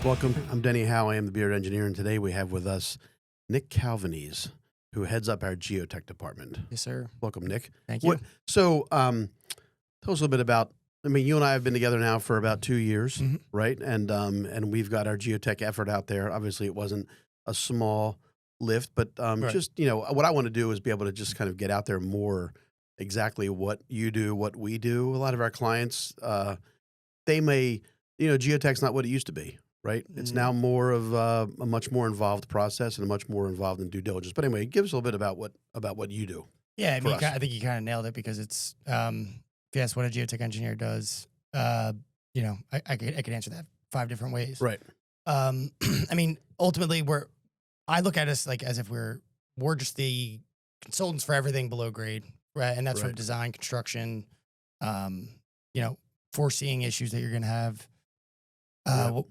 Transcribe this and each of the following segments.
Welcome. I'm Denny Howell. I am the Beard Engineer, and today we have with us Nick Calvanese, who heads up our Geotech department. Yes, sir. Welcome, Nick. Thank you. So, tell us a little bit about. I mean, you and I have been together now for about 2 years, right? And we've got our geotech effort out there. Obviously, it wasn't a small lift, but Right. just what I want to do is be able to just kind of get out there more. Exactly what you do, what we do. A lot of our clients, they may, geotech's not what it used to be. Right. It's now more of a much more involved process and a much more involved in due diligence. But anyway, give us a little bit about what you do. Yeah, I mean, us. I think you kind of nailed it because it's, if you ask what a geotech engineer does, I could answer that 5 different ways. Right. I mean, ultimately, I look at us like as if we're just the consultants for everything below grade, right? And that's from Right. design, construction, foreseeing issues that you're going to have.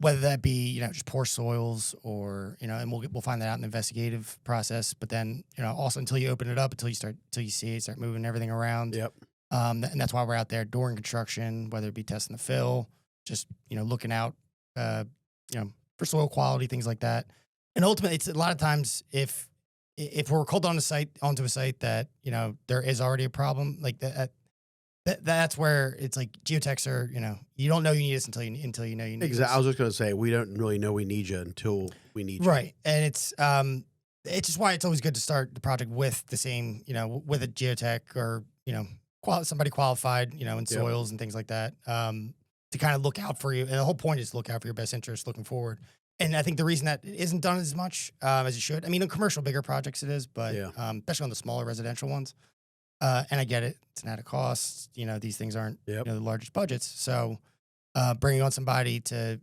Whether that be, just poor soils or, and we'll find that out in the investigative process. But then, also until you open it up, until you see it, start moving everything around. Yep. And that's why we're out there during construction, whether it be testing the fill, just, looking out, for soil quality, things like that. And ultimately, it's a lot of times if we're called onto a site that, there is already a problem like that. That's where it's like geotechs are, you don't know you need us until you know you need Exactly. us. I was just going to say, we don't really know we need you until we need you. Right. And it's just why it's always good to start the project with the same, with a geotech or, somebody qualified, in soils and things like that, to kind of look out for you. And the whole point is to look out for your best interest looking forward. And I think the reason that it isn't done as much as it should, I mean, in commercial bigger projects it is, but especially on the smaller residential ones. And I get it. It's an added cost. These things aren't the largest budgets. So bringing on somebody to,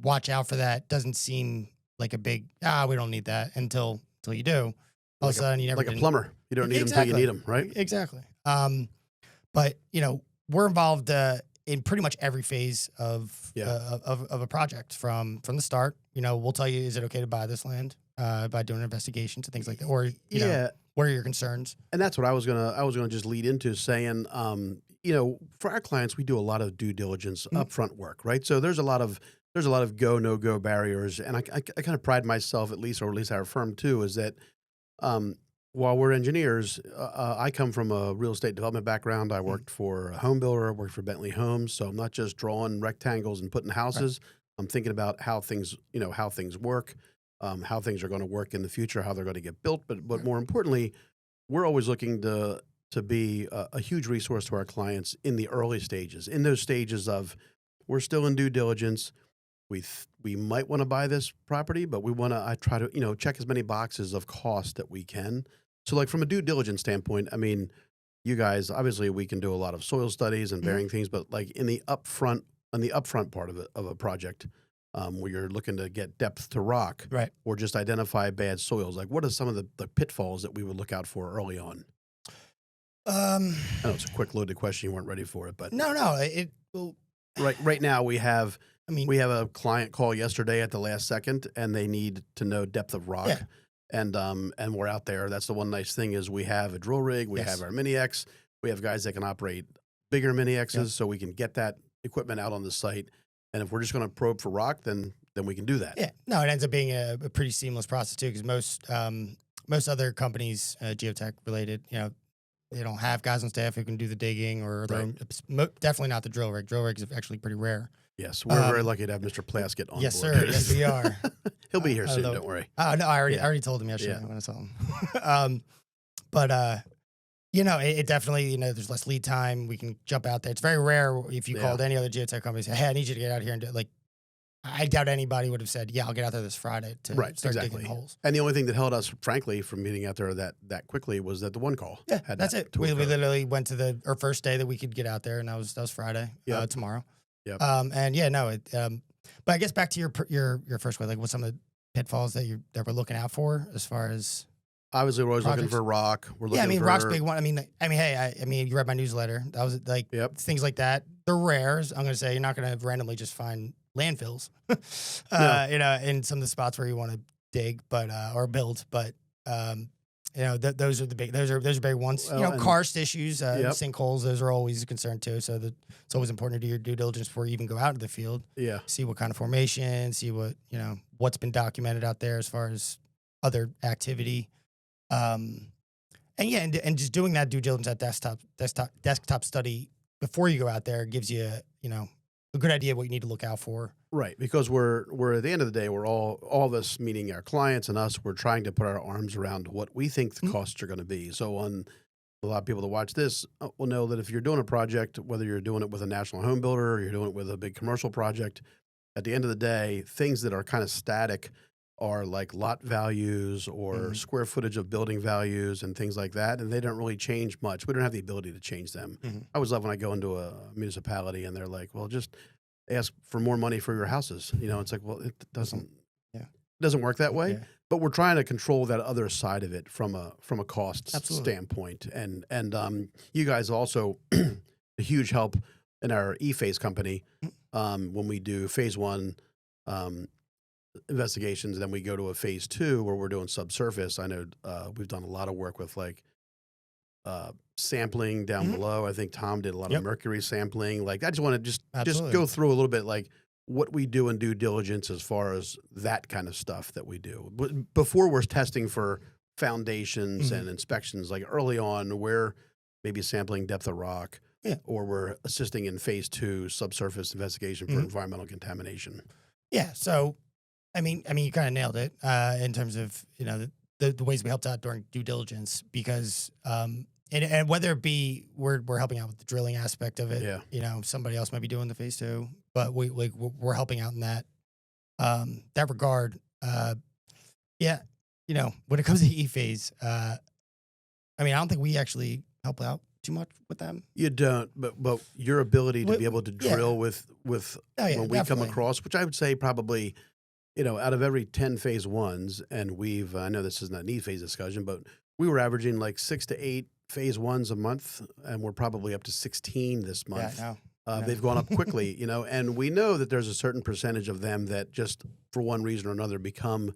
watch out for that doesn't seem like a big, we don't need that until you do. All of a sudden, you never like a plumber. You don't need them until you need them, right? Exactly. But, we're involved in pretty much every phase of a project from the start. We'll tell you, is it okay to buy this land by doing investigations and things like that? Or, what are your concerns? And that's what I was gonna just lead into saying, for our clients, we do a lot of due diligence upfront work, right? So there's a lot of go no go barriers, and I kind of pride myself at least our firm too, is that while we're engineers, I come from a real estate development background. I worked for a home builder, worked for Bentley Homes, so I'm not just drawing rectangles and putting houses. Right. I'm thinking about how things work. How things are going to work in the future, how they're going to get built, but more importantly, we're always looking to be a huge resource to our clients in the early stages. In those stages of, we're still in due diligence. We might want to buy this property, but I try to check as many boxes of cost that we can. So, like from a due diligence standpoint, I mean, you guys obviously we can do a lot of soil studies and bearing things, but like in the upfront part of a project. Where you're looking to get depth to rock, right, or just identify bad soils. Like, what are some of the pitfalls that we would look out for early on? I know it's a quick loaded question. You weren't ready for it, but no. Right now we have a client call yesterday at the last second, and they need to know depth of rock, and we're out there. That's the one nice thing is we have a drill rig, we have our Mini X, we have guys that can operate bigger Mini X's, so we can get that equipment out on the site. And if we're just going to probe for rock, then we can do that. Yeah, no, it ends up being a pretty seamless process too, because most other companies, geotech related, they don't have guys on staff who can do the digging or their own, definitely not the drill rig. Drill rigs are actually pretty rare. Yes, we're very lucky to have Mr. Plaskett on yes, board. Yes, sir. Yes, we are. He'll be here soon. Don't worry. Oh no, I already told him yesterday when I saw him. But it definitely, there's less lead time. We can jump out there. It's very rare if you called any other geotech company and say, hey, I need you to get out here and do it. Like, I doubt anybody would have said, yeah, I'll get out there this Friday to start digging holes. And the only thing that held us, frankly, from meeting out there that quickly was that the one call. Yeah, that's it. We literally went to our first day that we could get out there, and that was Friday, tomorrow. Yep. But I guess back to your first way, like what's some of the pitfalls that we're looking out for as far as obviously we're always looking for rock. We're looking rock's a big one. I mean, you read my newsletter. That was like things like that. They're rares. I'm going to say you're not going to randomly just find landfills, in some of the spots where you want to dig, but or build. But you know, those are the big, those are big ones. You Well, know, and karst issues, yep, sinkholes, those are always a concern too. So it's always important to do your due diligence before you even go out into the field. yeah, See what kind of formation, see what, you know, what's been documented out there as far as other activity. Um, and yeah, and just doing that due diligence at desktop study before you go out there gives you, you know, a good idea of what you need to look out for. right. Because we're at the end of the day, we're all of us, meaning our clients and us, we're trying to put our arms around what we think the Mhm. costs are going to be. So on a lot of people that watch this will know that if you're doing a project, whether you're doing it with a national home builder or you're doing it with a big commercial project, at the end of the day, things that are kind of static are like lot values or Mhm. square footage of building values and things like that. And they don't really change much. We don't have the ability to change them. Mhm. I always love when I go into a municipality and they're like, well, just ask for more money for your houses. You know, it's like, well, it Doesn't, doesn't yeah, doesn't work that way. yeah, But we're trying to control that other side of it from a cost absolutely. standpoint. And you guys also a huge help in our e-phase company Mm. when we do phase one um, investigations, and then we go to a phase two where we're doing subsurface. I know we've done a lot of work with like sampling down Mhm. below. I think Tom did a lot of Yep, mercury sampling. Like I just want to just absolutely. go through a little bit like what we do in due diligence as far as that kind of stuff that we do. But before we're testing for foundations Mhm. and inspections, like early on, we're maybe sampling depth of rock, Yeah. or we're assisting in phase two subsurface investigation for Mhm. environmental contamination. Yeah. So, I mean, you kind of nailed it in terms of, you know, the ways we helped out during due diligence because, and whether it be we're helping out with the drilling aspect of it, Yeah. you know, somebody else might be doing the phase two, but we're helping out in that regard. Yeah, you know, when it comes to E phase, I mean, I don't think we actually help out too much with them. You don't, but your ability to be able to Yeah. drill with Oh yeah, when we come definitely. across, which I would say probably, you know, out of every 10 phase ones, and I know this is not an E phase discussion, but we were averaging like 6 to 8 phase ones a month, and we're probably up to 16 this Yeah, month. I They've gone up know. quickly, you know, and we know that there's a certain percentage of them that just for one reason or another become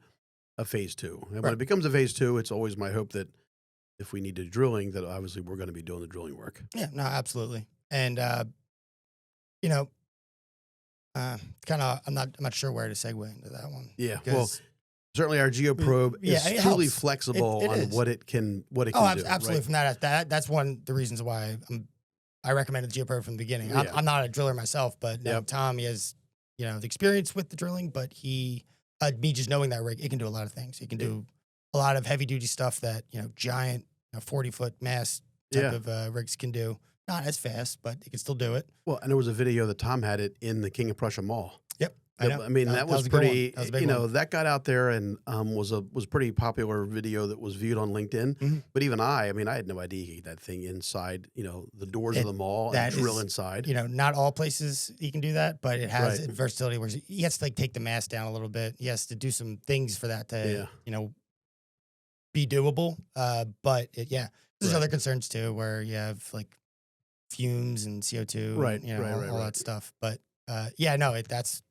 a phase two. And when Right. it becomes a phase two, it's always my hope that if we need to do drilling, that obviously we're going to be doing the drilling work. Yeah, no, absolutely. And you know, kind of, I'm not sure where to segue into that one Yeah. Well, because certainly our geoprobe yeah, is it truly helps. It flexible it on is. what it Oh, can do, right? absolutely. From that's one of the reasons why I recommended the GeoPro from the beginning. I'm, Yeah. I'm not a driller myself, but no, Yep. Tom, he has, you know, the experience with the drilling, but me just knowing that rig, it can do a lot of things. It can It- do a lot of heavy duty stuff that, you know, giant, 40-foot mast type yeah. of rigs can do. Not as fast, but it can still do it. Well, and there was a video that Tom had it in the King of Prussia Mall. Yep. I That know. I mean, that That was was a good one. pretty. That was a big You one. know, that got out there and was pretty popular video that was viewed on LinkedIn. Mhm. But even I mean, I had no idea he had that thing inside. You know, the doors of It, the mall and that drill is, inside. you know, not all places he can do that, but it has Right. versatility where he has to like take the mast down a little bit. He has to do some things for that to, Yeah. you know, be doable. But yeah, there's Right. other concerns too, where you have like fumes and CO2 Right. and you know Right. Right. all Right. that stuff. But yeah, no, that's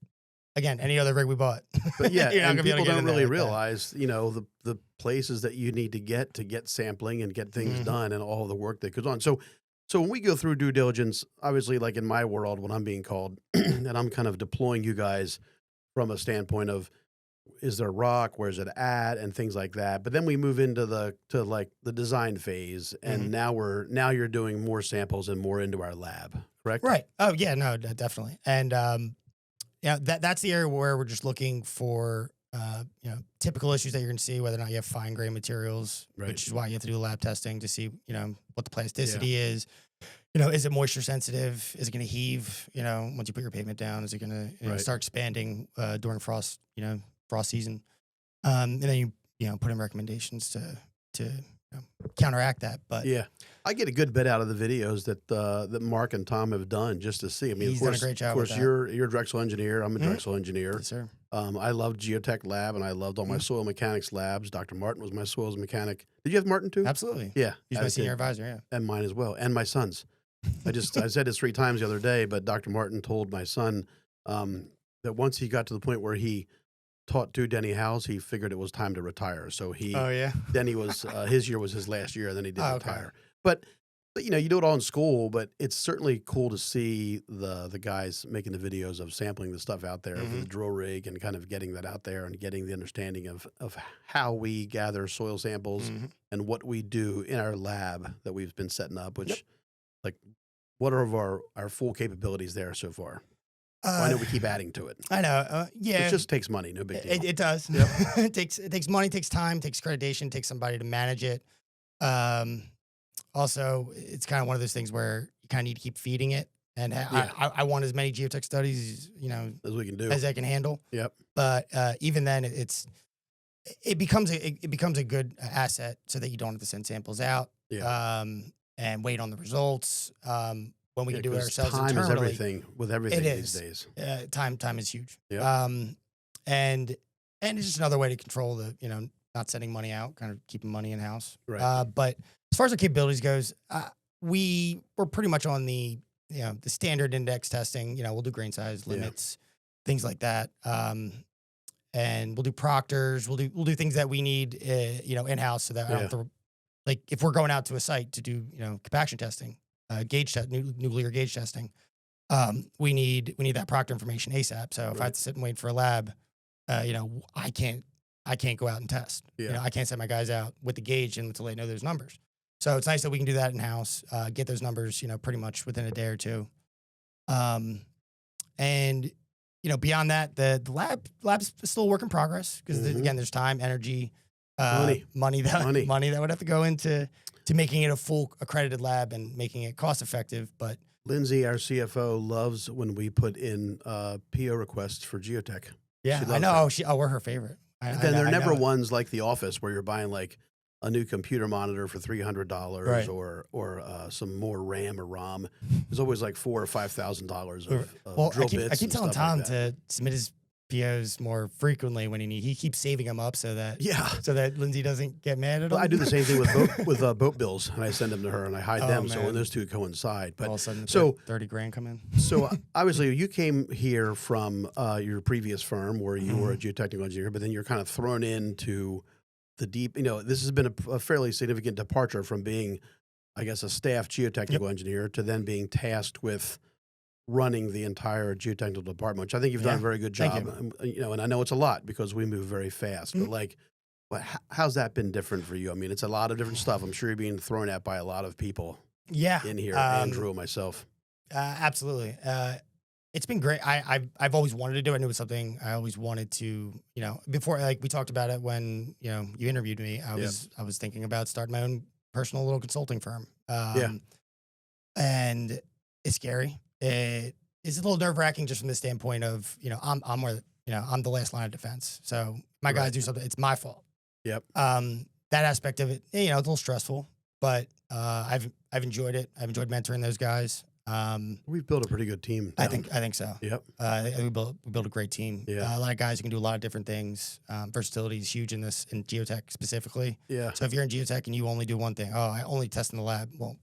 again any other rig we bought, But yeah, you're not and gonna be able to people get don't in there really like that. realize, you know, the places that you need to get sampling and get things Mhm. done and all the work that goes on. So when we go through due diligence, obviously, like in my world, when I'm being called, and I'm kind of deploying you guys from a standpoint of is there rock, where's it at, and things like that. But then we move into like the design phase, Mhm. and now you're doing more samples and more into our lab, correct? Right. Oh yeah, no, definitely. And yeah, that's the area where we're just looking for you know, typical issues that you're gonna see, whether or not you have fine grain materials, Right. which is why you have to do lab testing to see, you know, what the Yeah. plasticity is. You know, is it moisture sensitive? Is it gonna heave, you know, once you put your pavement down? Is it gonna, you know, Right. start expanding during frost, you know, frost season? And then you know, put in recommendations to you know, counteract that. But Yeah. I get a good bit out of the videos that Mark and Tom have done just to see. I mean, he's done a great of job with course, that. you're a Drexel engineer. I'm a Mhm. Drexel engineer. Yes, sir. I loved Geotech Lab, and I loved all my Mhm. soil mechanics labs. Dr. Martin was my soils mechanic. Did you have Martin too? Absolutely. Yeah, He's I my senior did, advisor, and mine as well, and my son's. I said this 3 times the other day, but Dr. Martin told my son that once he got to the point where he taught 2 Denny Howells, he figured it was time to retire. So Oh yeah. Denny was, his year was his last year, and then he did Oh, okay. retire. But you know, you do it all in school, but it's certainly cool to see the guys making the videos of sampling the stuff out there with the drill rig and kind of getting that out there and getting the understanding of how we gather soil samples and what we do in our lab that we've been setting up, which like what are our full capabilities there so far? Well, I know we keep adding to it. I know. Yeah. It just takes money, no big deal. It does. Yep. it takes money, takes time, takes accreditation, takes somebody to manage it. Also, it's kind of one of those things where you kind of need to keep feeding it. And I want as many geotech studies, as we can do, as I can handle. Yep. But even then, it becomes a good asset so that you don't have to send samples out. Yeah. And wait on the results. When we can do it 'cause ourselves time internally, is everything with everything it these is. days. Time is huge. Yep. And it's just another way to control not sending money out, kind of keeping money in house. Right. But as far as our capabilities goes, we're pretty much on the the standard index testing. We'll do grain size limits, things like that. And we'll do proctors. We'll do things that we need, in house, so that I don't have to, like if we're going out to a site to do compaction testing, nuclear gauge testing. We need that proctor information ASAP. So if I have to sit and wait for a lab, I can't go out and test. Yeah. I can't send my guys out with the gauge until they know those numbers. So it's nice that we can do that in house, get those numbers, pretty much within a day or two. And beyond that, the lab's still a work in progress because again, there's time, energy, money that would have to go into making it a full accredited lab and making it cost effective. But Lindsay, our CFO, loves when we put in PO requests for Geotech. Yeah, I know. We're her favorite. Then there are never ones like The Office where you're buying like a new computer monitor for $300 or some more RAM or ROM. There's always like $4,000 or $5,000 of drill bits. I keep telling Tom like to submit his POs more frequently when he keeps saving them up so that Lindsay doesn't get mad at him. I do the same thing with boat bills, and I send them to her and I hide them. So when those two coincide, but all of a sudden, $30,000 come in. So obviously you came here from your previous firm where you were a geotechnical engineer, but then you're kind of thrown into the deep. This has been a fairly significant departure from being, I guess, a staff geotechnical engineer to then being tasked with running the entire geotechnical department, which I think you've done a very good job. And I know it's a lot because we move very fast. But like, how's that been different for you? I mean, it's a lot of different stuff. I'm sure you're being thrown at by a lot of people. In here, Andrew, myself. Absolutely. It's been great. I've always wanted to do it, and it was something I always wanted to. Before, like we talked about it when you interviewed me, I was thinking about starting my own personal little consulting firm. And it's scary. It's a little nerve wracking just from the standpoint of, I'm where, I'm the last line of defense. So my guys do something, it's my fault. Yep. That aspect of it, it's a little stressful, but I've enjoyed it. I've enjoyed mentoring those guys. We've built a pretty good team. I think so. Yep. We built a great team. Yeah. A lot of guys who can do a lot of different things. Versatility is huge in geotech specifically. Yeah. So if you're in geotech and you only do one thing, I only test in the lab. Well,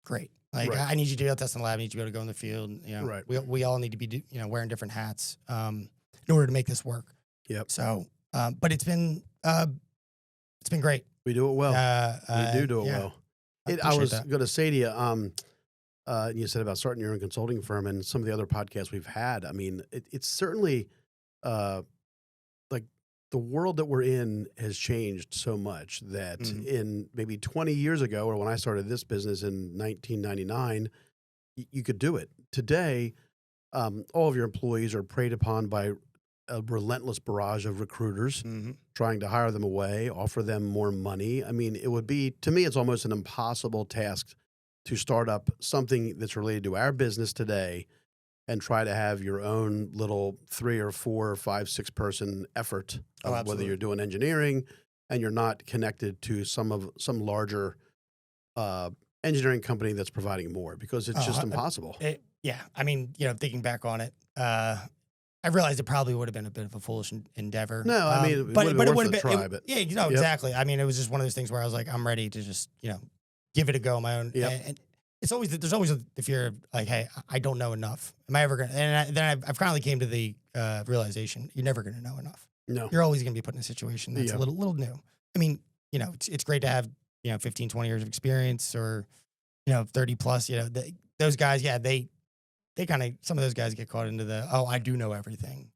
great. Like I need you to be able to test in the lab. I need you to be able to go in the field. We all need to be wearing different hats in order to make this work. Yep. So, but it's been great. We do it well. We do it well. I was going to say to you, you said about starting your own consulting firm and some of the other podcasts we've had. I mean, it's certainly like the world that we're in has changed so much that in maybe 20 years ago, or when I started this business in 1999, you could do it. Today, all of your employees are preyed upon by a relentless barrage of recruiters trying to hire them away, offer them more money. I mean, it would be, to me, it's almost an impossible task to start up something that's related to our business today and try to have your own little 3 or 4 or 5, 6 person effort of whether you're doing engineering and you're not connected to some larger engineering company that's providing more, because it's just impossible. I mean, thinking back on it, I realized it probably would have been a bit of a foolish endeavor. No, I mean, it would have been worth a try. Exactly. I mean, it was just one of those things where I was like, I'm ready to just, give it a go on my own. And there's always the fear of like, hey, I don't know enough. Am I ever going to? And then I've finally came to the realization: you're never going to know enough. No. You're always going to be put in a situation that's Yeah. a little new. I mean, it's great to have 15, 20 years of experience, or 30 plus. Those guys, yeah, they kind of, some of those guys get caught into the, oh, I do know everything.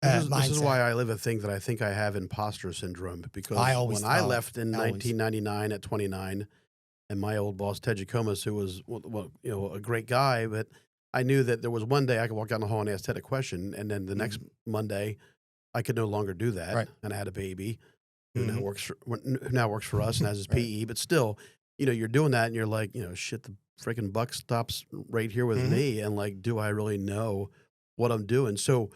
This is why Mindset. I live a thing that I think I have imposter syndrome, because I always when I thought, left in always. 1999 at 29, and my old boss Ted Jacomas, who was a great guy, but I knew that there was one day I could walk down the hall and ask Ted a question, and then the next Monday I could no longer do that, Right. and I had a baby who Mhm. now works for us and has his Right. PE, but still, you're doing that, and you're like, shit, the freaking buck stops right here with Mhm. me, and like, do I really know what I'm doing? So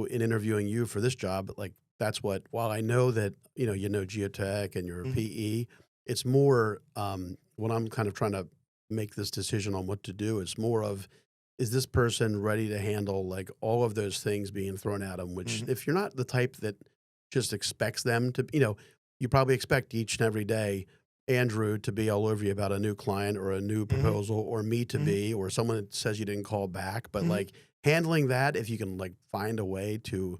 in interviewing you for this job, like, that's what, while I know that, geotech and you're a Mhm. PE, it's more, when I'm kind of trying to make this decision on what to do, it's more of, is this person ready to handle like all of those things being thrown at them? Which, Mhm. if you're not the type that just expects them to, you probably expect each and every day Andrew to be all over you about a new client or a new Mhm. proposal, or me to Mhm. be, or someone that says you didn't call back. But Mhm. like, handling that, if you can like find a way to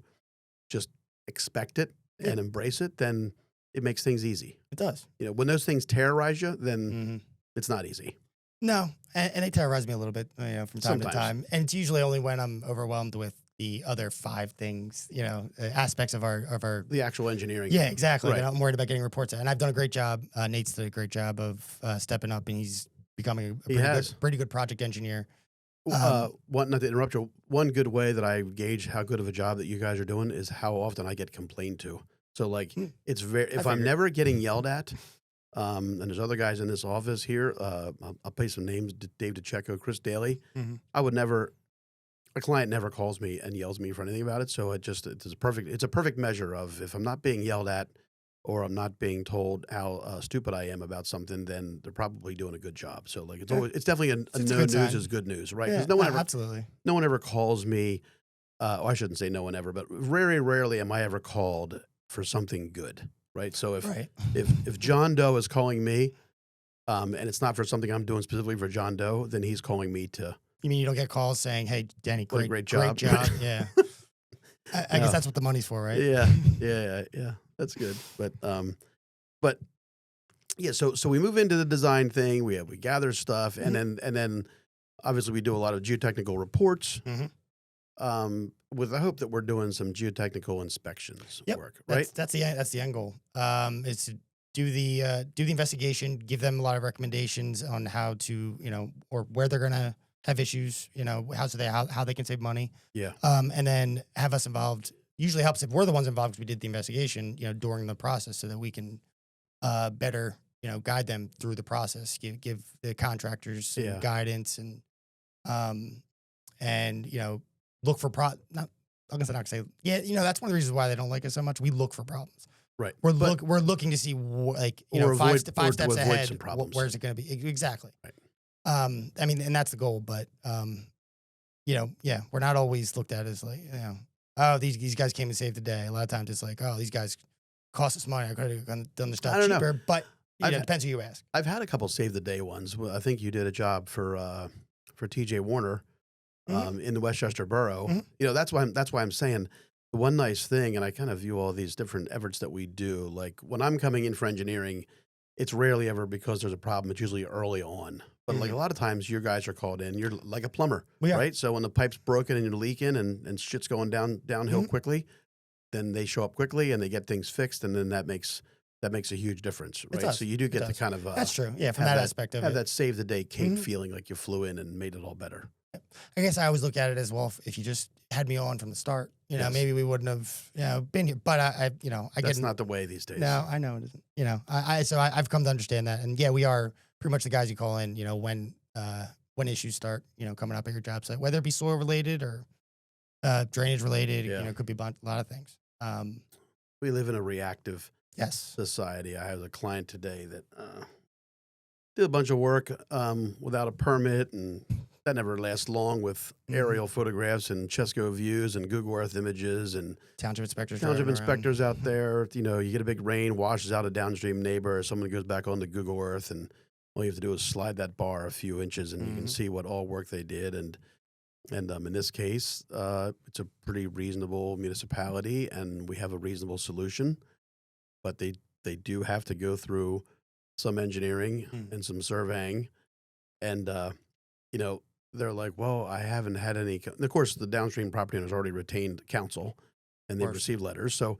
just expect it Yeah. and embrace it, then it makes things easy. It does. When those things terrorize you, then Mhm. it's not easy. No, and they terrorize me a little bit, from time to Sometimes. time. And it's usually only when I'm overwhelmed with the other 5 things, aspects of our. The actual engineering. Yeah, exactly. Right. Then I'm worried about getting reports out. And I've done a great job. Nate's done a great job of stepping up, and he's becoming a He has. pretty good project engineer. Not to interrupt you, one good way that I gauge how good of a job that you guys are doing is how often I get complained to. So like, Hmm. it's very, if I'm figured. never getting yelled at, and there's other guys in this office here, I'll pay some names: Dave DeCecco, Chris Daly. Mhm. I would never, a client never calls me and yells at me for anything about it. So it's a perfect measure of, if I'm not being yelled at, or I'm not being told how stupid I am about something, then they're probably doing a good job. So like, Yeah. it's definitely a It's a no good news sign. is good news, right? Yeah, Because no one ever, absolutely. no one ever calls me. I shouldn't say no one ever, but very rarely am I ever called for something good, right? So Right. if John Doe is calling me, and it's not for something I'm doing specifically for John Doe, then he's calling me to, You mean you don't get calls saying, "Hey, Denny, what a great great job." Yeah. I No. guess that's what the money's for, right? Yeah. That's good. But yeah. So we move into the design thing. We gather stuff, Mhm. and then obviously we do a lot of geotechnical reports. Mhm. With the hope that we're doing some geotechnical inspections Yep. work, right? That's the end goal. Is to do the investigation, give them a lot of recommendations on how to, or where they're gonna have issues, how they can save money. Yeah. And then have us involved. Usually helps if we're the ones involved because we did the investigation, during the process, so that we can better, guide them through the process, give the contractors some Yeah. guidance, um, and look for not. I'm gonna say, yeah, that's one of the reasons why they don't like us so much. We look for problems. Right. We're But we're looking to see or five avoid five or to steps avoid ahead. some problems. Where's it going to be exactly? Right. I mean, and that's the goal. But yeah, we're not always looked at as like, oh, these guys came and saved the day. A lot of times it's like, oh, these guys cost us money. I could have done the I stuff don't know. cheaper. But I've it depends who you ask. I've had a couple save the day ones. Well, I think you did a job for TJ Warner, Mhm. in the Westchester Borough. Mhm. That's why I'm saying the one nice thing, and I kind of view all these different efforts that we do. Like, when I'm coming in for engineering, it's rarely ever because there's a problem. It's usually early on. But like, Mhm. a lot of times, your guys are called in. You're like a plumber, We are. right? So when the pipe's broken and you're leaking, and shit's going downhill Mhm. quickly, then they show up quickly and they get things fixed, and then that makes a huge difference, It right? does. So you do It get to does. kind of That's true. Yeah, from have that that aspect of have it. that save the day cape Mhm. feeling, like you flew in and made it all better. I guess I always look at it as, well, if you just had me on from the start, Yes. maybe we wouldn't have, been here. But I That's get not the way these days. no, I know it isn't. I've come to understand that, and yeah, we are pretty much the guys you call in, when issues start, coming up at your job site, whether it be soil related or drainage related. Yeah. It could be a lot of things. We live in a reactive Yes. society. I have a client today that did a bunch of work without a permit, and that never lasts long, with Mhm. aerial photographs and Chesco views and Google Earth images and Township inspectors. township driving around. inspectors out there. You get a big rain, washes out a downstream neighbor, or someone goes back onto Google Earth, and all you have to do is slide that bar a few inches, and you can Mhm. see what all work they did. And And in this case, it's a pretty reasonable municipality, and we have a reasonable solution. But they do have to go through some engineering Mm. and some surveying, and you know, they're like, "Well, I haven't had any." And of course, the downstream property owners already retained counsel, and Of they've course. received letters. So,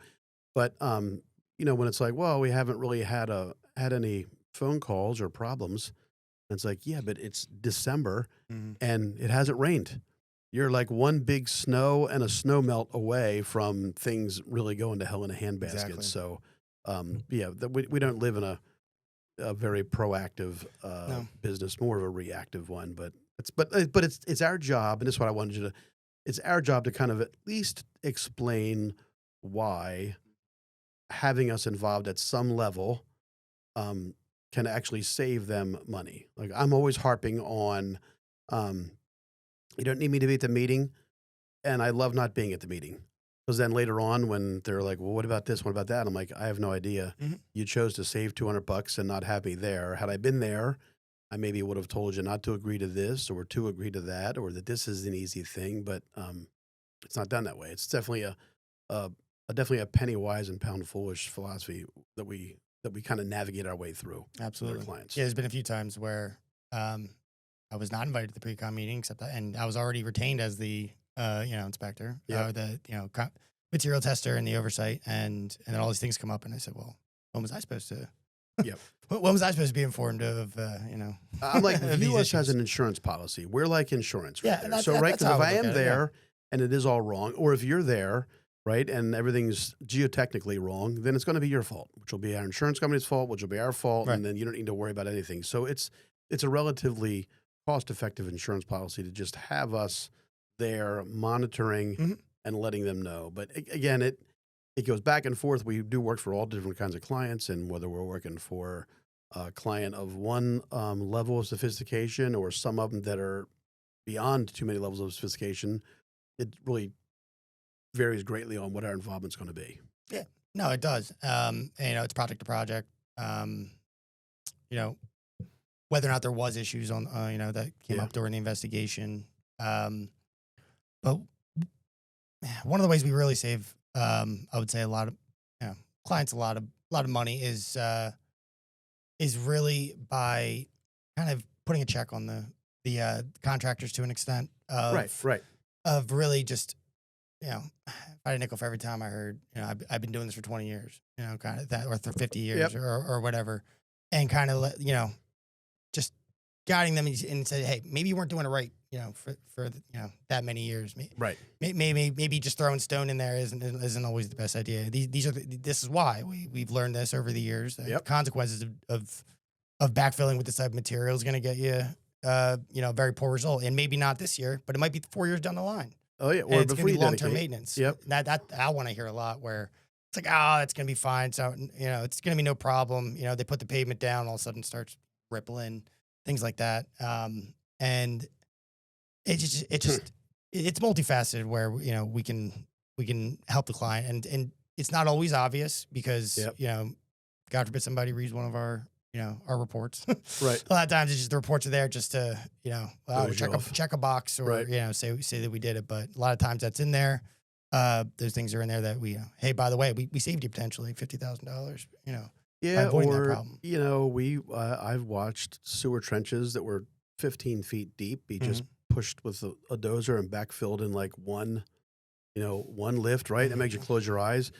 but when it's like, "Well, we haven't really had any phone calls or problems," and it's like, "Yeah, but it's December Mhm. and it hasn't rained." You're like one big snow and a snow melt away from things really going to hell in a handbasket. Exactly. So, yeah, we don't live in a very proactive No. business, more of a reactive one. But it's our job, and this is what I wanted you to. It's our job to kind of at least explain why having us involved at some level um, can actually save them money. Like I'm always harping on, um, you don't need me to be at the meeting, and I love not being at the meeting. Because then later on, when they're like, "Well, what about this? What about that?" I'm like, "I have no idea. Mhm. You chose to save $200 and not have me there. Had I been there, I maybe would have told you not to agree to this or to agree to that, or that this is an easy thing." But it's not done that way. It's a, definitely a penny wise and pound foolish philosophy that we kind of navigate our way through with our Absolutely. clients. Yeah, there's been a few times where um, I was not invited to the pre-con meeting, and I was already retained as the inspector, Yep. the material tester and the oversight, and then all these things come up, and I said, well, when was I supposed to? Yep. When was I supposed to be informed of I'm like, of these view us as issues? an insurance policy. We're like insurance right Yeah, and there. So, right, that's because how I if would I look am at it. Yeah, there and it is all wrong, or if you're there, right, and everything's geotechnically wrong, then it's going to be your fault, which will be our insurance company's fault, which will be our fault, right. and then you don't need to worry about anything. So, it's a relatively cost-effective insurance policy to just have us there monitoring Mhm. and letting them know. But again, it goes back and forth. We do work for all different kinds of clients, and whether we're working for a client of one level of sophistication or some of them that are beyond too many levels of sophistication, it really varies greatly on what our involvement's going to be. Yeah, no, it does. And, it's project to project. Um, you know, whether or not there was issues on that came Yeah. up during the investigation. Um, but one of the ways we really save, I would say, a lot of clients a lot of money is really by kind of putting a check on the contractors to an extent Right. Right. of really just if I had a nickel for every time I heard I've been doing this for 20 years, kind of that, or for 50 years Yep. or whatever, and kind of just guiding them and say, hey, maybe you weren't doing it right, for that many years. Right. Maybe just throwing stone in there isn't always the best idea. These are this is why we've learned this over the years. The Yep. consequences of backfilling with this type of material is going to get you, a very poor result, and maybe not this year, but it might be 4 years down the line, Oh yeah. and Or it's going before to you be long term dedicate. maintenance. Yep. That I want to hear a lot where it's like, oh, it's going to be fine. So it's going to be no problem. They put the pavement down, all of a sudden it starts rippling, things like that. And it's multifaceted where we can help the client, and it's not always obvious because Yep. God forbid somebody reads one of our reports. Right. A lot of times it's just the reports are there just to well, Throws you off. check a box, or Right. say that we did it, but a lot of times that's in there. Those things are in there that hey, by the way, we saved you potentially $50,000 by Yeah. avoiding that Or problem. I've watched sewer trenches that were 15 feet deep be just Mhm. pushed with a dozer and backfilled in like one lift, right? That Mhm. makes you close your eyes.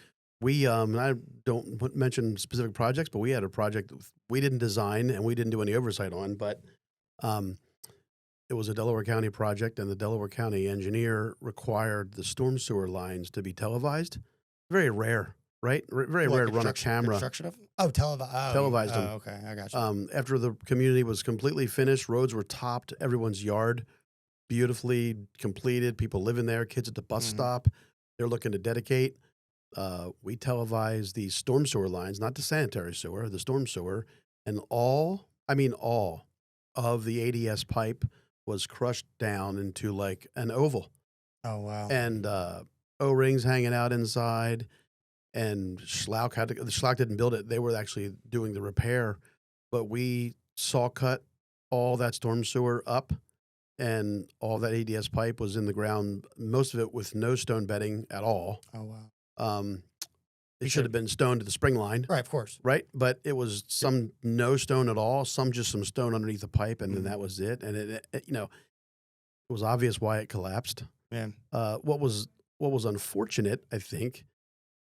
And I don't mention specific projects, but we had a project we didn't design and we didn't do any oversight on, but um, it was a Delaware County project, and the Delaware County engineer required the storm sewer lines to be televised. Very rare, right? Very What rare to run a camera, construction of? Oh, televised them. okay, I got you. After the community was completely finished, roads were topped, everyone's yard beautifully completed, people living there, kids at the bus Mhm. stop. They're looking to dedicate. We televised the storm sewer lines, not the sanitary sewer, the storm sewer, and I mean, all of the ADS pipe was crushed down into like an oval, Oh, wow. and O-rings hanging out inside. And the Schlauch didn't build it; they were actually doing the repair. But we saw cut all that storm sewer up, and all that ADS pipe was in the ground, most of it with no stone bedding at all. Oh wow. Um, it You should should have been stone to the spring line, right, of course. right? But it was some no stone at all, some just some stone underneath the pipe, and then Mhm. that was it. And it was obvious why it collapsed. Yeah. What was unfortunate, I think,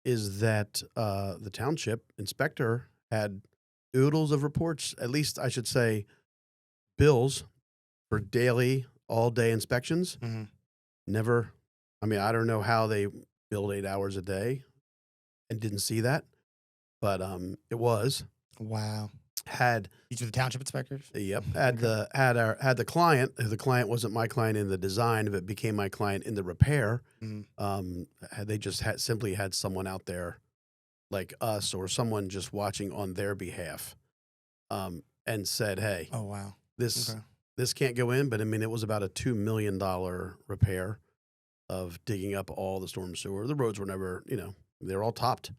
is that the township inspector had oodles of reports. At least I should say bills for daily, all day inspections. Hmm. Never. I mean, I don't know how they billed 8 hours a day and didn't see that, but it was Wow. had These are the township inspectors. yep had Okay. the client. The client wasn't my client in the design, but became my client in the repair. Mhm. Had they just had simply had someone out there like us or someone just watching on their behalf, and said, "Hey, Oh wow. this Okay. this can't go in." But I mean, it was about a $2 million repair of digging up all the storm sewer. The roads were never, they're all topped,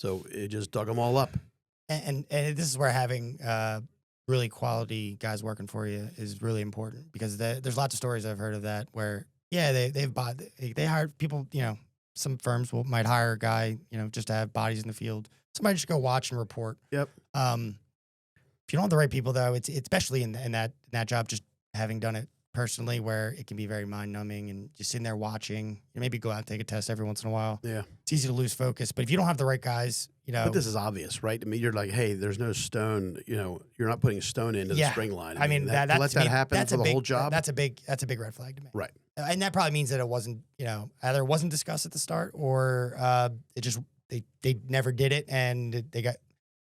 so it just dug them all up. And this is where having really quality guys working for you is really important because there's lots of stories I've heard of that where yeah they've bought they hired people, some firms might hire a guy, just to have bodies in the field, somebody just go watch and report. Yep. um if you don't have the right people though, it's especially in that job, just having done it personally, where it can be very mind numbing and just sitting there watching. Maybe go out and take a test every once in a while. Yeah. It's easy to lose focus, but if you don't have the right guys, But this is obvious, right? I mean, you're like, hey, there's no stone. You're not putting stone into the yeah, spring line. I mean to let to that me, happen that's for a the big whole job, that's a big red flag to me. right? And that probably means that it wasn't, either it wasn't discussed at the start, or it just they never did it, and they got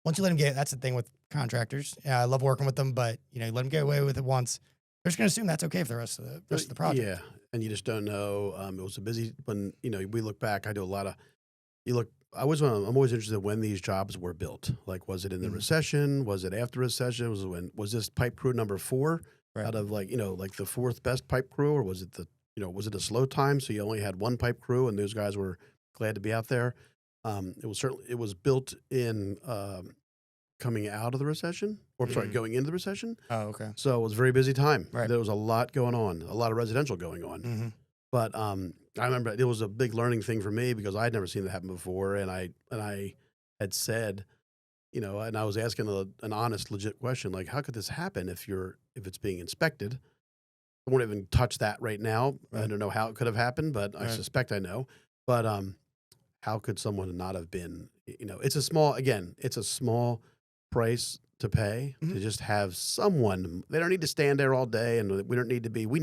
once you let them get. That's the thing with contractors. I love working with them, but you let them get away with it once, they're just going to assume that's okay for the rest of the project. Yeah, and you just don't know. It was a busy when we look back. I do a lot of you look. I'm always interested in when these jobs were built. Like, was it in the Mhm. recession? Was it after recession? Was this pipe crew number 4 Right. out of like the fourth best pipe crew, or was it was it a slow time? So you only had one pipe crew, and those guys were glad to be out there. It was built in coming out of the recession, or I'm sorry, Mhm. going into the recession. Oh, okay. So it was a very busy time. Right. There was a lot going on, a lot of residential going on. Hmm. But I remember it was a big learning thing for me because I'd never seen that happen before, and I had said, and I was asking an honest, legit question like, how could this happen if it's being inspected? I won't even touch that right now. I Right. don't know how it could have happened, but I Right. suspect I know. But how could someone not have been? It's a small price to pay Mhm. to just have someone. They don't need to stand there all day, and we don't need to be. We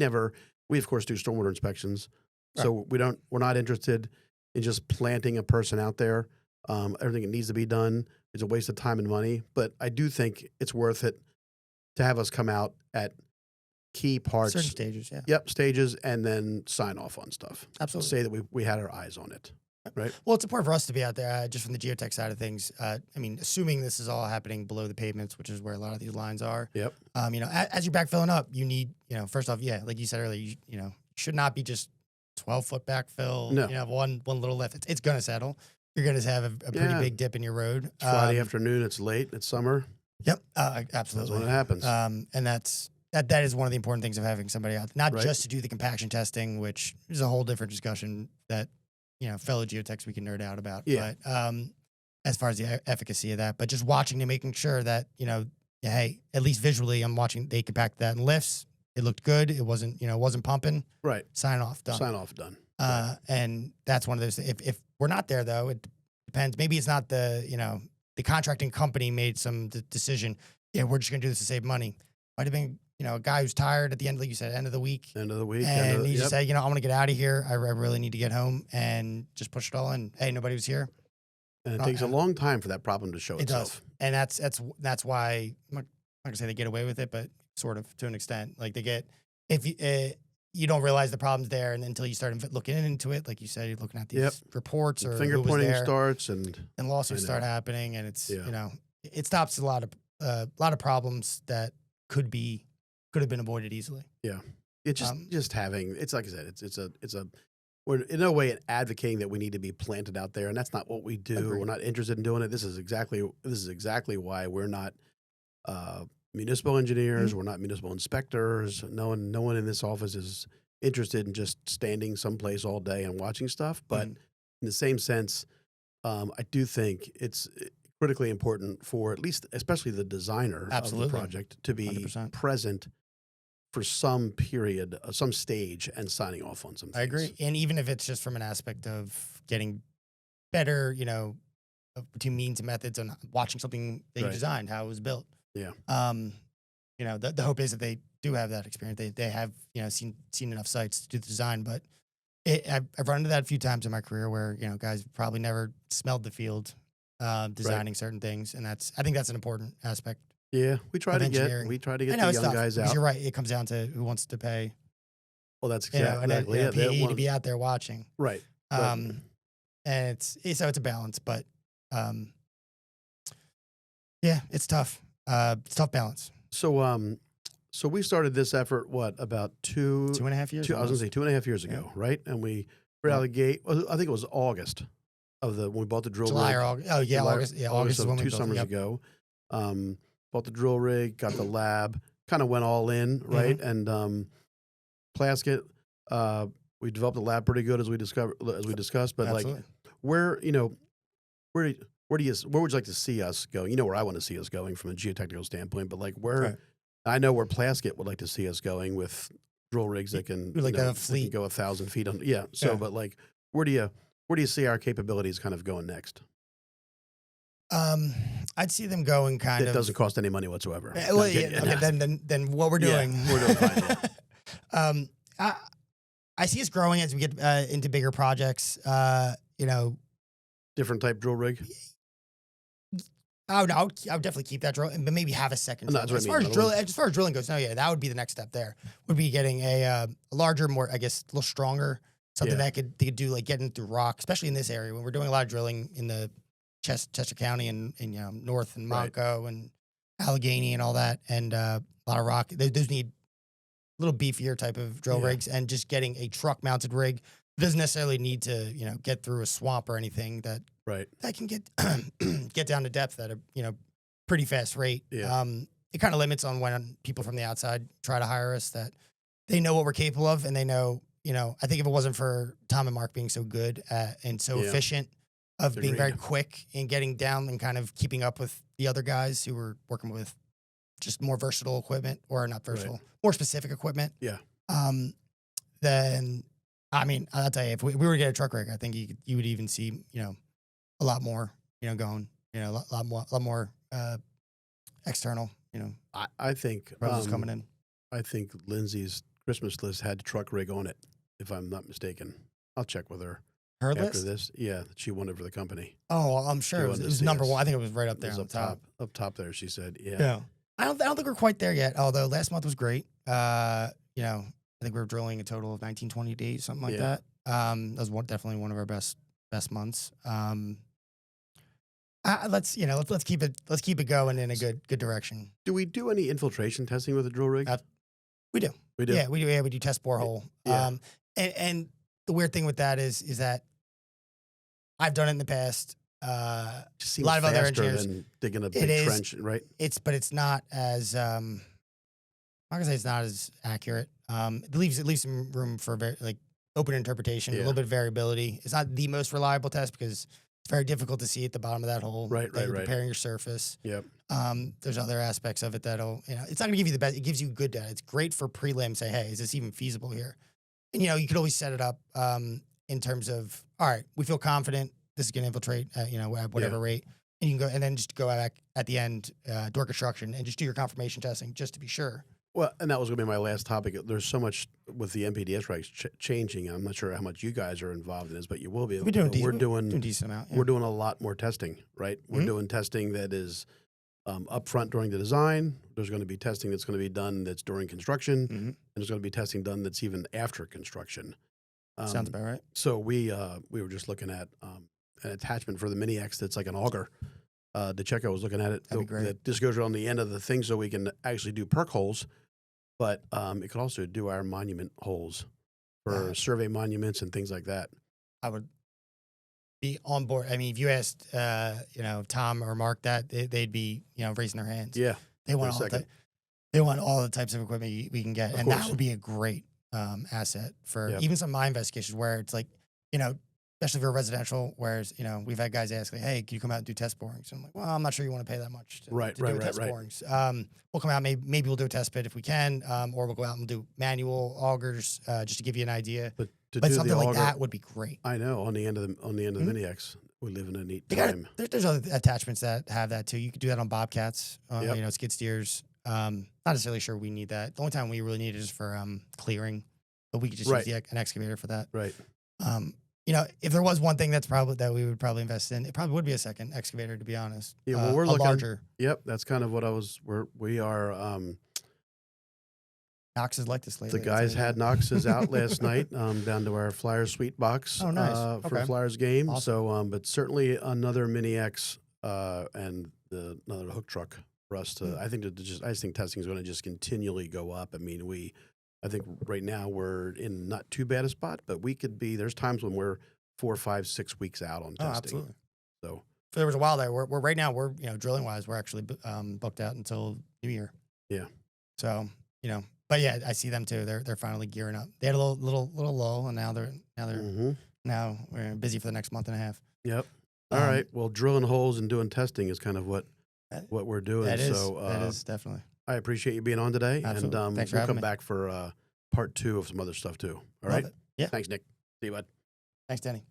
of course do stormwater inspections, Right. so we're not interested in just planting a person out there. Everything that needs to be done is a waste of time and money. But I do think it's worth it to have us come out at key Certain parts, stages, yeah, yep, stages, and then sign off on stuff. absolutely. Say that we had our eyes on it, right? Well, it's important for us to be out there, just from the geotech side of things. I mean, assuming this is all happening below the pavements, which is where a lot of these lines are. Yep. As you're backfilling up, you need, first off, yeah, like you said earlier, should not be just 12-foot backfill. No. One little lift. It's going to settle. You're going to have a pretty Yeah. big dip in your road. It's Friday afternoon. It's late. It's summer. Yep. That's Absolutely. when it happens. And that is one of the important things of having somebody out, not Right. just to do the compaction testing, which is a whole different discussion that, fellow geotechs we can nerd out about. Yeah. But as far as the efficacy of that, but just watching and making sure that, hey, at least visually, I'm watching they compact that in lifts. It looked good. It wasn't pumping. Right. Sign off, done. Sign off, done. Right. And that's one of those. If we're not there though, it depends. Maybe it's not the contracting company made some decision. Yeah, we're just gonna do this to save money. Might have been a guy who's tired at the end, like you said, end of the week, End of the week. and he just yep. said, I want to get out of here. I really need to get home, and just push it all in. Hey, nobody was here. And it takes a long time for that problem to show It itself. does, and that's why I'm not gonna say they get away with it, but sort of to an extent. Like they get if you don't realize the problem's there, and until you start looking into it, like you said, you're looking at these Yep. reports or Finger who was pointing there, starts, and lawsuits I know. start happening, and it's Yeah. it stops a lot of problems that could have been avoided easily. it's just having. It's like I said. It's a. We're in no way advocating that we need to be planted out there, and that's not what we do. Agreed. We're not interested in doing it. This is exactly why we're not municipal engineers. Mhm. We're not municipal inspectors. No one in this office is interested in just standing someplace all day and watching stuff. But Mhm. in the same sense, I do think it's critically important for at least, especially the designer of the Absolutely. project, to be 100%. present for some period, some stage, and signing off on some I things. agree. And even if it's just from an aspect of getting better, between means and methods on watching something that you Right. designed, how it was built. Yeah. Um, the hope is that they do have that experience. They have, seen enough sites to do the design, but I've run into that a few times in my career where, guys probably never smelled the field, Right. designing certain things. And I think that's an important aspect Yeah. of engineering. We try to I get know the it's young tough guys because out. you're right. It comes down to who wants to pay, Well, that's and then exactly it. That PE to one. be out there watching. Right. But Um, and so it's a balance, but, um, yeah, it's tough. It's a tough balance. so so we started this effort what about 2.5 years I was gonna say almost. 2.5 years Yeah. ago, right? And we were out Yeah. of the gate. I think it was August when we bought the drill July or rig. August. Oh yeah, July, August. Yeah, August August is of when we two built it. summers Yep. ago. Bought the drill rig, got the lab, kind of went all in, right? Mhm. And Plaskett, we developed the lab pretty good as we discussed. But like, Absolutely. where where where would you like to see us go? You know where I want to see us going from a geotechnical standpoint, but like where Right. I know where Plaskett would like to see us going with drill rigs that can We like to have a that can fleet. go 1,000 feet on. Yeah. So, Yeah. but like, where do you see our capabilities kind of going next? Um, I'd see them going kind That of. doesn't cost any money whatsoever. No, Well, I'm yeah, kidding you. okay, No. then what we're Yeah, doing. we're doing fine. Yeah. um, I, I see us growing as we get into bigger projects. Different type drill rig. I would definitely keep that drill, but maybe have a second No, drill. that's what I mean. As far as drilling goes, no, yeah, that would be the next step. There would be getting a larger, more, I guess, a little stronger, something Yeah. that they could do like getting through rock, especially in this area when we're doing a lot of drilling in the Chester County and north and Right. Monco and Allegheny and all that, and a lot of rock. Those need a little beefier type of drill Yeah. rigs, and just getting a truck mounted rig doesn't necessarily need to get through a swamp or anything Right. that can get get down to depth at a pretty fast rate. Yeah. It kind of limits on when people from the outside try to hire us, that they know what we're capable of, and they know. I think if it wasn't for Tom and Mark being so good and so Yeah. efficient of being very Agreed. quick and getting down and kind of keeping up with the other guys who were working with just more versatile equipment, or not Right. versatile, more specific equipment. Yeah. Um, then I mean, I'll tell you, if we were to get a truck rig, I think you would even see a lot more going, a lot more external I think proposals coming in. I think Lindsay's Christmas list had truck rig on it, if I'm not mistaken. I'll check with her Her after list? this. Yeah, that she wanted for the company. Oh, I'm sure She it wanted to was see number us. one. I think it was right up It there was on the top. up top there. She said, "Yeah, Yeah. I don't think we're quite there yet. Although last month was great. I think we were drilling a total of 19, 20 days, something like Yeah. that. That was definitely one of our best months. Let's keep it going in a good direction. Do we do any infiltration testing with a drill rig? We do. We do. Yeah, we do. Yeah, we do test borehole. Yeah. And the weird thing with that is that I've done it in the past. Just A seems lot of other faster engineers. than digging a It big is. trench, right? But it's not as I'm not gonna say it's not as accurate. It leaves some room for open interpretation, a Yeah. little bit of variability. It's not the most reliable test because it's very difficult to see at the bottom of that hole. Right, that you're right. preparing your surface. Yep. There's other aspects of it that'll, it's not gonna give you the best. It gives you good data. It's great for prelim. Say, hey, is this even feasible here? And you could always set it up in terms of, all right, we feel confident this is gonna infiltrate at whatever rate. And you can go and then just go back at the end, door construction, and just do your confirmation testing just to be sure. Well, and that was going to be my last topic. There's so much with the MPDS regs changing. I'm not sure how much you guys are involved in this, but you will be. We're doing We're doing doing decent amount. Yeah. we're doing a lot more testing, right? We're Mhm. doing testing that is upfront during the design. There's going to be testing that's going to be done that's during construction, Mhm. and there's going to be testing done that's even after construction. Sounds about right. So we were just looking at an attachment for the Mini X that's like an auger. DeCheco was looking at it. That'd be great. That just goes on the end of the thing so we can actually do perk holes, but it could also do our monument holes for Yeah. survey monuments and things like that. I would be on board. I mean, if you asked, Tom or Mark that, they'd be, raising their hands. Yeah. They want a all the second. They want all the types of equipment we can get, Of and that course. would be a great asset for Yep. even some of my investigations where it's like, you know, especially for residential, whereas, we've had guys ask like, "Hey, can you come out and do test borings?" And I'm like, "Well, I'm not sure you want to pay that much Right, to right, do right, test right. borings. We'll come out, maybe we'll do a test pit if we can, or we'll go out and do manual augers just to give you an idea. But to But do the something like auger, that would be great. I know on the end of the Mhm. mini X, we live in a neat They got time. there's other attachments that have that too. You could do that on bobcats, Yep. skid steers. Not necessarily sure we need that. The only time we really need it is for clearing, but we could just use Right, an excavator for that. right. Um, if there was one thing that we would probably invest in, it probably would be a second excavator, to be honest. Yeah, well, we're A looking. larger. Yep, that's kind of what I was. We are. Knox is like this The lately. I'll tell guys you had that. Knoxes out last night, down to our Flyers suite box Oh, nice. for Okay. Flyers game. Awesome. So, but certainly another mini X and another hook truck for us to. Mm. I just think testing is going to just continually go up. I mean, I think right now we're in not too bad a spot, but we could be. There's times when we're 4, 5, 6 weeks out on Oh, testing. absolutely. So There was a while there. We're right now. We're drilling wise. We're actually booked out until New Year. yeah, So but yeah, I see them too. They're finally gearing up. They had a little lull, and hmm now we're busy for the next month and a half. yep. All Um, right. Well, drilling holes and doing testing is kind of what that, we're doing. that is So that is definitely I appreciate you being on today, absolutely. and Thanks for we'll having come me. back for part 2 of some other stuff too. All Love right. it. Yeah. Thanks, Nick. See you, bud. Thanks, Denny.